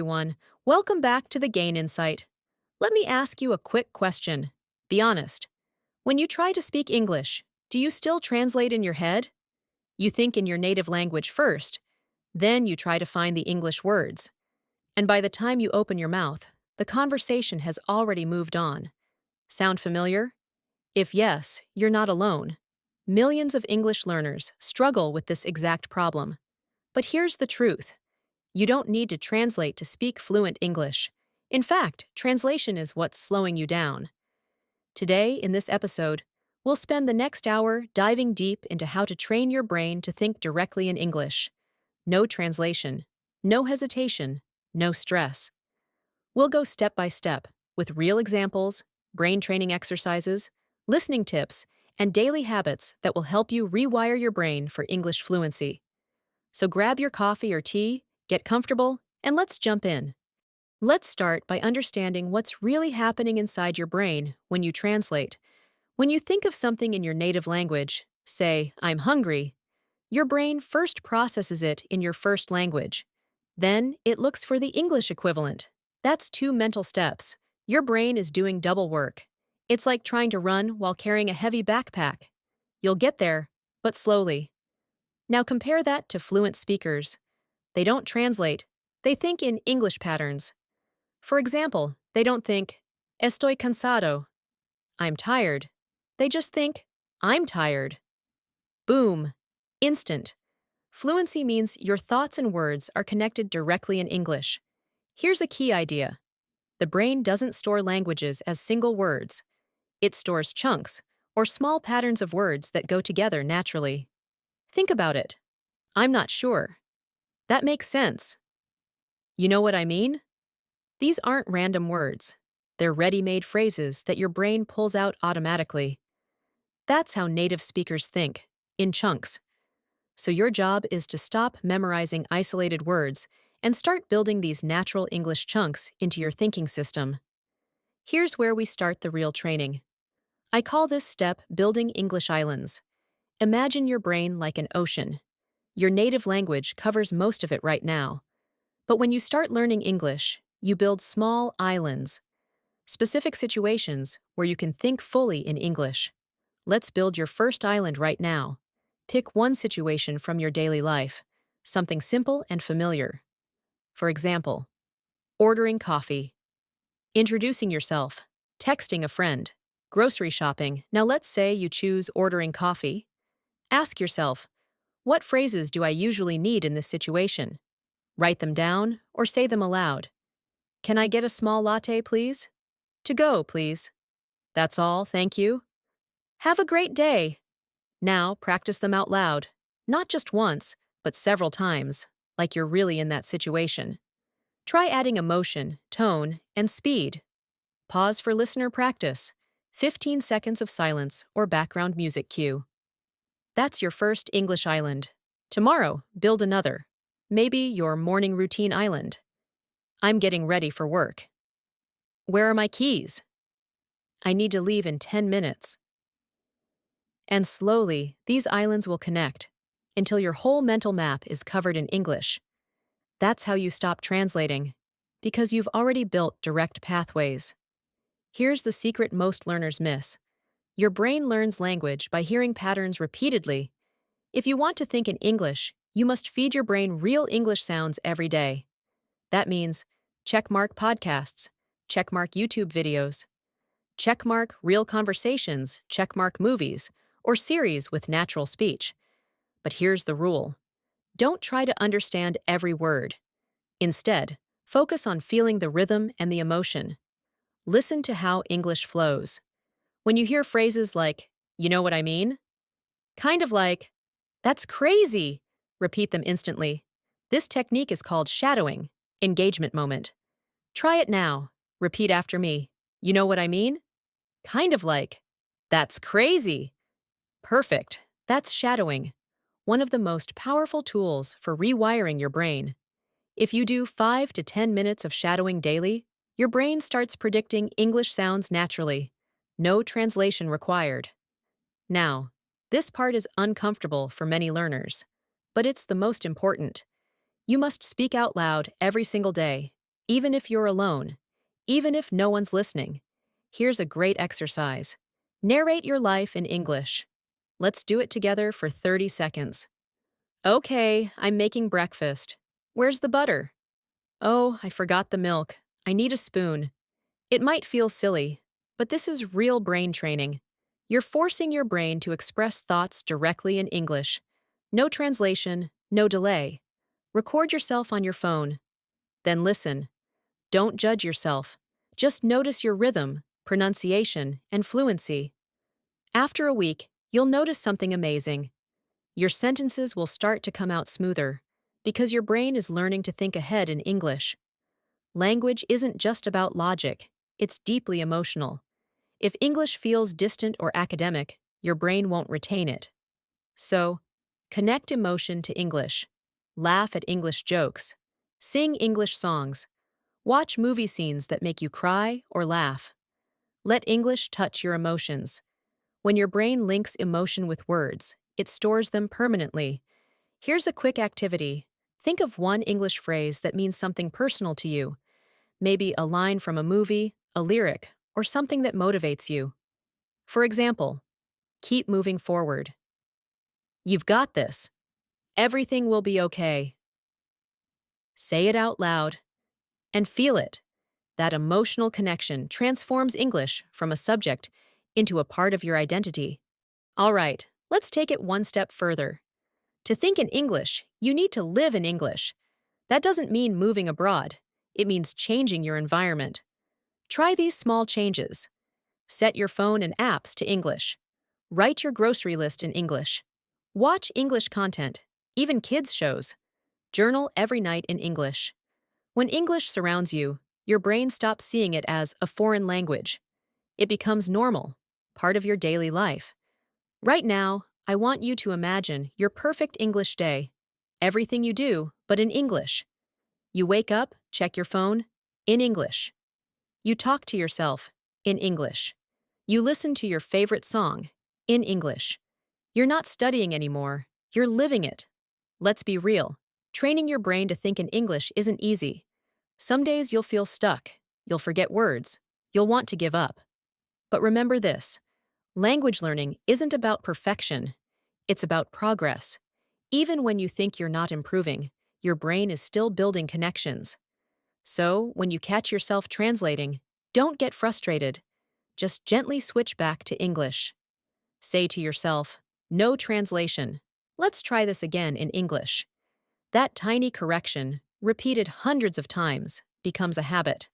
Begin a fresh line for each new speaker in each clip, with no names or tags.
Everyone. Welcome back to the Gain Insight. Let me ask you a quick question. Be honest. When you try to speak English, do you still translate in your head? You think in your native language first, then you try to find the English words. And by the time you open your mouth, the conversation has already moved on. Sound familiar? If yes, you're not alone. Millions of English learners struggle with this exact problem. But here's the truth. You don't need to translate to speak fluent English. In fact, translation is what's slowing you down. Today, in this episode, we'll spend the next hour diving deep into how to train your brain to think directly in English. No translation, no hesitation, no stress. We'll go step by step with real examples, brain training exercises, listening tips, and daily habits that will help you rewire your brain for English fluency. So grab your coffee or tea, get comfortable, and let's jump in. Let's start by understanding what's really happening inside your brain when you translate. When you think of something in your native language, say, I'm hungry, your brain first processes it in your first language. Then it looks for the English equivalent. That's two mental steps. Your brain is doing double work. It's like trying to run while carrying a heavy backpack. You'll get there, but slowly. Now compare that to fluent speakers. They don't translate. They think in English patterns. For example, they don't think, estoy cansado. I'm tired. They just think, I'm tired. Boom. Instant. Fluency means your thoughts and words are connected directly in English. Here's a key idea. The brain doesn't store languages as single words. It stores chunks, or small patterns of words that go together naturally. Think about it. I'm not sure. That makes sense. You know what I mean? These aren't random words. They're ready-made phrases that your brain pulls out automatically. That's how native speakers think, in chunks. So your job is to stop memorizing isolated words and start building these natural English chunks into your thinking system. Here's where we start the real training. I call this step building English islands. Imagine your brain like an ocean. Your native language covers most of it right now. But when you start learning English, you build small islands, specific situations where you can think fully in English. Let's build your first island right now. Pick one situation from your daily life, something simple and familiar. For example, ordering coffee, introducing yourself, texting a friend, grocery shopping. Now let's say you choose ordering coffee. Ask yourself, what phrases do I usually need in this situation? Write them down or say them aloud. Can I get a small latte, please? To go, please. That's all, thank you. Have a great day. Now practice them out loud, not just once, but several times, like you're really in that situation. Try adding emotion, tone, and speed. Pause for listener practice. 15 seconds of silence or background music cue. That's your first English island. Tomorrow, build another. Maybe your morning routine island. I'm getting ready for work. Where are my keys? I need to leave in 10 minutes. And slowly, these islands will connect until your whole mental map is covered in English. That's how you stop translating, because you've already built direct pathways. Here's the secret most learners miss. Your brain learns language by hearing patterns repeatedly. If you want to think in English, you must feed your brain real English sounds every day. That means checkmark podcasts, checkmark YouTube videos, checkmark real conversations, checkmark movies, or series with natural speech. But here's the rule. Don't try to understand every word. Instead, focus on feeling the rhythm and the emotion. Listen to how English flows. When you hear phrases like, you know what I mean? Kind of like, that's crazy. Repeat them instantly. This technique is called shadowing, engagement moment. Try it now. Repeat after me. You know what I mean? Kind of like, that's crazy. Perfect. That's shadowing, one of the most powerful tools for rewiring your brain. If you do 5 to 10 minutes of shadowing daily, your brain starts predicting English sounds naturally. No translation required. Now, this part is uncomfortable for many learners, but it's the most important. You must speak out loud every single day. even if you're alone, even if no one's listening. Here's a great exercise. Narrate your life in English. Let's do it together for 30 seconds. Okay, I'm making breakfast. Where's the butter? Oh, I forgot the milk. I need a spoon. It might feel silly, but this is real brain training. You're forcing your brain to express thoughts directly in English. No translation, no delay. Record yourself on your phone. Then listen. Don't judge yourself. Just notice your rhythm, pronunciation, and fluency. After a week, you'll notice something amazing. Your sentences will start to come out smoother because your brain is learning to think ahead in English. Language isn't just about logic, it's deeply emotional. If English feels distant or academic, your brain won't retain it. So, connect emotion to English. Laugh at English jokes. Sing English songs. Watch movie scenes that make you cry or laugh. Let English touch your emotions. When your brain links emotion with words, it stores them permanently. Here's a quick activity. Think of one English phrase that means something personal to you. Maybe a line from a movie, a lyric, or something that motivates you. For example, keep moving forward. You've got this. Everything will be okay. Say it out loud and feel it. That emotional connection transforms English from a subject into a part of your identity. All right, let's take it one step further. To think in English, you need to live in English. That doesn't mean moving abroad. It means changing your environment. Try these small changes. Set your phone and apps to English. Write your grocery list in English. Watch English content, even kids' shows. Journal every night in English. When English surrounds you, your brain stops seeing it as a foreign language. It becomes normal, part of your daily life. Right now, I want you to imagine your perfect English day. Everything you do, but in English. You wake up, check your phone, in English. You talk to yourself, in English. You listen to your favorite song, in English. You're not studying anymore, you're living it. Let's be real. Training your brain to think in English isn't easy. Some days you'll feel stuck, you'll forget words, you'll want to give up. But remember this. Language learning isn't about perfection. It's about progress. Even when you think you're not improving, your brain is still building connections. So, when you catch yourself translating, don't get frustrated. Just gently switch back to English. Say to yourself, no translation. Let's try this again in English. That tiny correction, repeated hundreds of times, becomes a habit.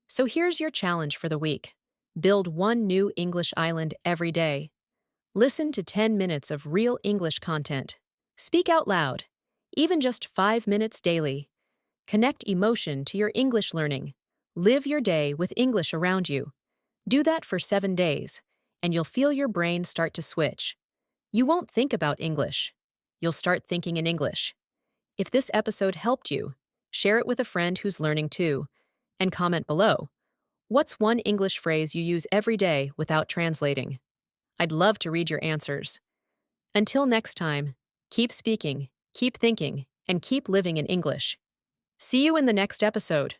So here's your challenge for the week. Build one new English island every day. Listen to 10 minutes of real English content. Speak out loud, even just 5 minutes daily. Connect emotion to your English learning. Live your day with English around you. Do that for 7 days, and you'll feel your brain start to switch. You won't think about English. You'll start thinking in English. If this episode helped you, share it with a friend who's learning too, and comment below. What's one English phrase you use every day without translating? I'd love to read your answers. Until next time, keep speaking, keep thinking, and keep living in English. See you in the next episode.